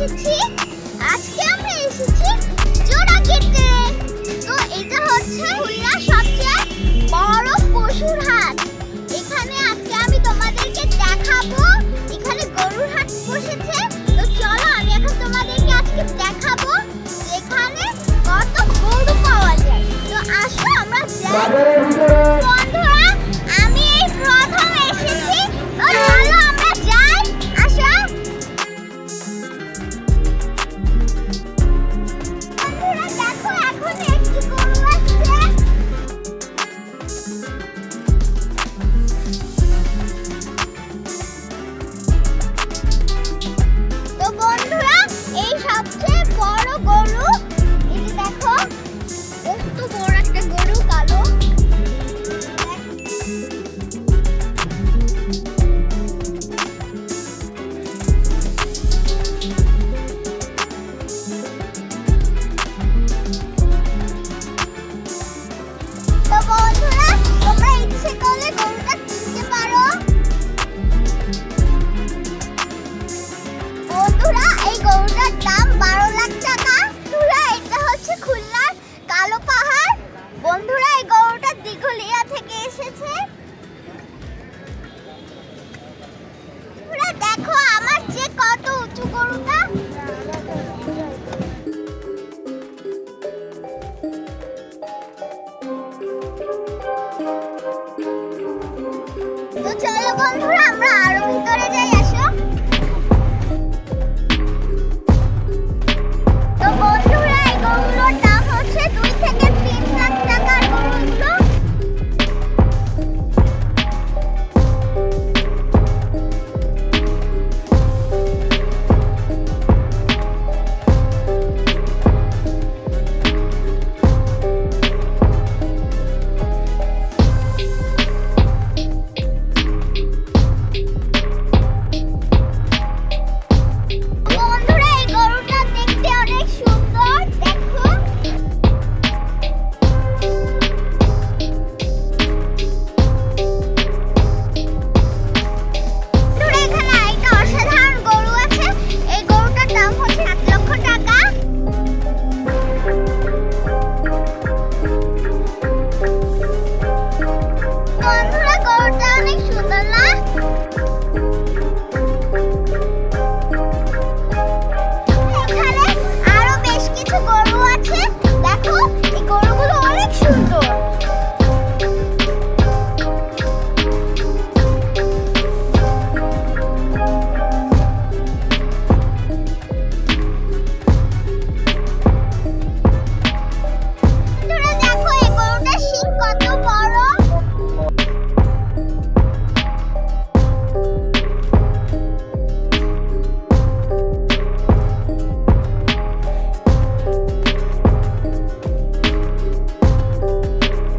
এসেছি। আজকে আমরা এসেছি জোড়াকেতে। তো এটা হচ্ছে খুলনার সবচেয়ে বড় পশুর হাট। এখানে আজকে আমি তোমাদেরকে দেখাবো, এখানে গরুর হাট বসেছে। তো চলো আমি এখন তোমাদেরকে আজকে দেখাবো এখানে কত গরু পাওয়া যায়। তো আসো আমরা যাই। বন্ধুরা আমি এই প্রথম এসেছি, তো চলো আমরা যাই। আসো বন্ধুরা, দেখো এখন একটি গরু আসছে। তো বন্ধুরা এই সবচেয়ে বড় গরু, এই যে দেখো কত বড় একটা গরু, কালো। তো বন্ধুরা তোমরা ইচ্ছে করলে গরুটা কিনতে পারো। বন্ধুরা এই গরুটার দাম 12 লাখ টাকা। বন্ধুরা এটা হচ্ছে খুলনার কালো পাহাড়। বন্ধুরা এই গরুটা দিঘলিয়া থেকে এসেছে। বন্ধুরা দেখো আমার যে কত উঁচু গরুটা। তো চলো বন্ধুরা আমরা আরো ভিতরে যাই। আসো। তো বন্ধুরা এই গরুগুলোর দাম হচ্ছে 2 থেকে 3 লাখ টাকার গরুগুলো। বন্ধুরা এই গরুটা দেখতে অনেক সুন্দর, দেখো। বন্ধুরা এখানে আরেকটা অসাধারণ গরু আছে। এই গরুটার দাম হচ্ছে 7 লক্ষ টাকা। বন্ধুরা গরুটা অনেক সুন্দর না? এখানে আরো বেশ কিছু গরু আছে, দেখো এই গরুগুলো অনেক সুন্দর। বন্ধুরা দেখো এই গরুটার শিং কত বড়।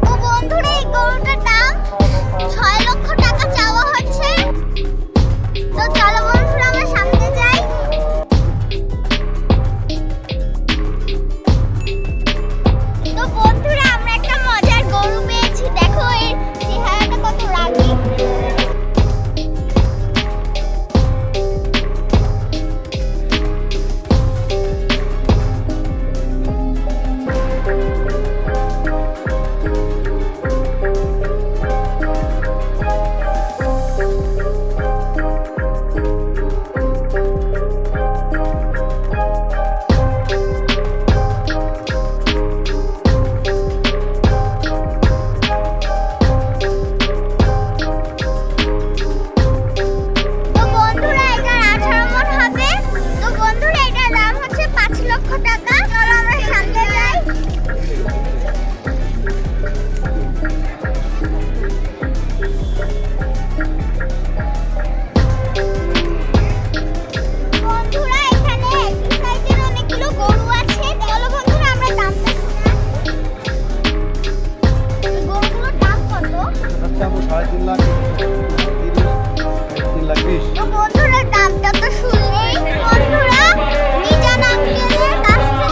তো বন্ধুরা এই গরুটার দাম 6 লক্ষ টাকা চাওয়া হচ্ছে। তো চলো বন্ধুরা আমরা সামনে যাই। তো বন্ধুরা আমরা একটা মজার গরু পেয়েছি, দেখো এর চেহারাটা কত রাগী। তো বন্ধুরা এটার 18 মণ হবে। তো বন্ধুরা এটার দাম হচ্ছে 5 লক্ষ টাকা। চলো আমরা সামনে যাই। বন্ধুরা এখানে একই সাইজের অনেকগুলো গরু আছে। চলো বন্ধুরা আমরা দামটা শুনে আসি। এই গরুগুলোর দাম কত? আচ্ছা আমি 3.5 লাখ 3 লাখ 20। তো বন্ধুরা দামটা তো শুনলেই। বন্ধুরা মিজান আঙ্কেলের কাছ থেকে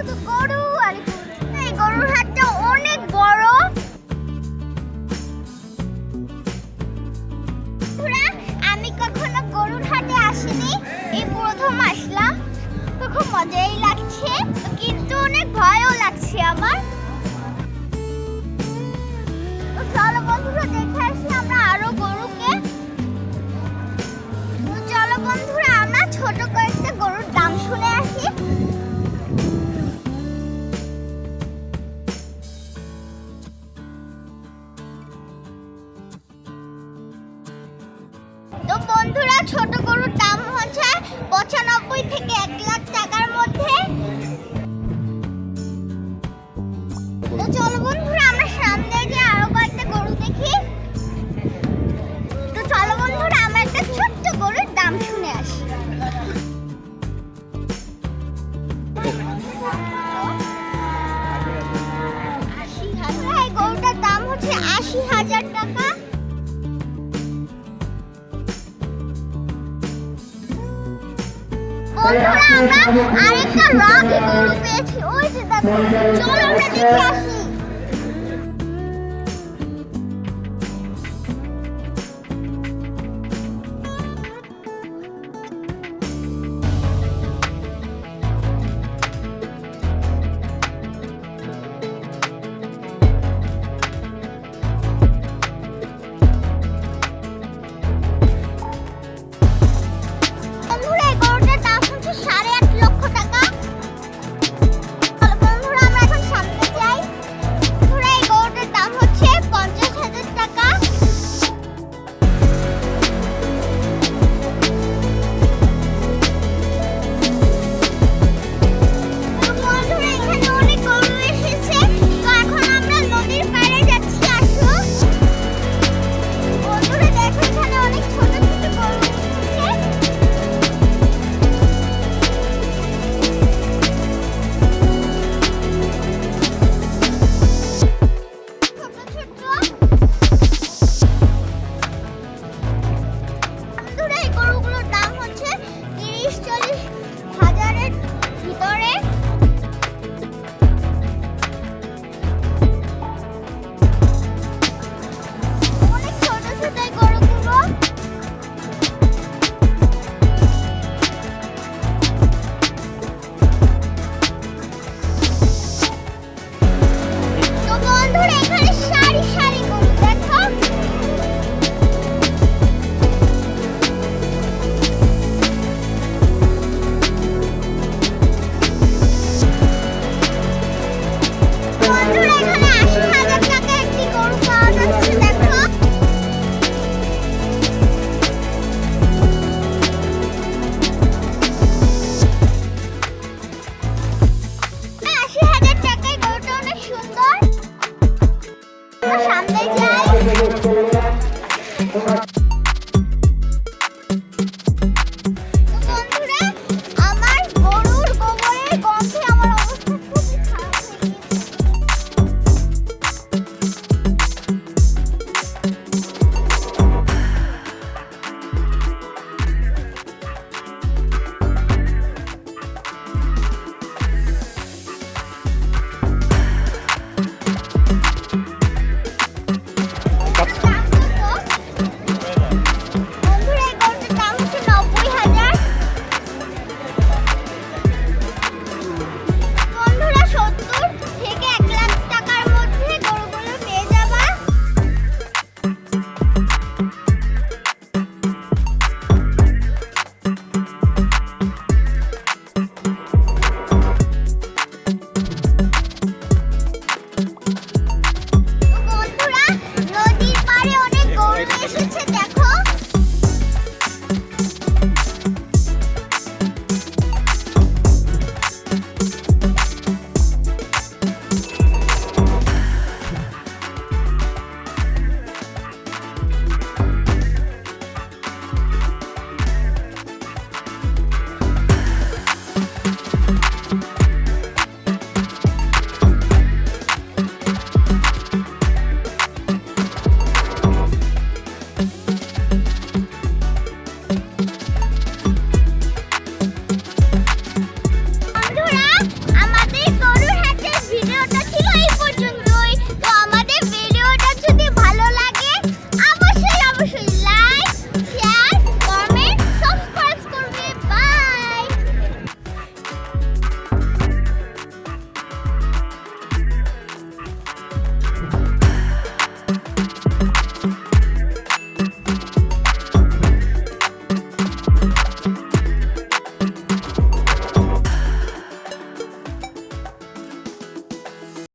শুধু গরু আর গরু। এই গরুর হাটটা অনেক বড়। বন্ধুরা, আমি কখনো গরুর হাটে আসিনি, এই প্রথম আসলাম। তো খুব মজাই লাগছে, কিন্তু অনেক ভয়ও লাগছে আমার। তো চলো বন্ধুরা, দেখে আসি আমরা আরো গরুকে। তো চলো বন্ধুরা, আমরা ছোট কয়েকটা গরুর দাম শুনে আসি। তো বন্ধুরা, ছোট গরুর দাম হচ্ছে 95 থেকে 1 লাখ টাকার মধ্যে। তো চলো বন্ধুরা, আমরা সামনে গিয়ে আরো কয়েকটা গরু দেখি। তো চলো বন্ধুরা, আমরা একটা ছোট্ট গরুর দাম শুনে আসি। এই গরুটার দাম হচ্ছে 80,000 টাকা। বন্ধুরা, আমরা আরেকটা রাগী গরু পেয়েছি, ওই যে দেখো। চলো আমরা দেখে আসি।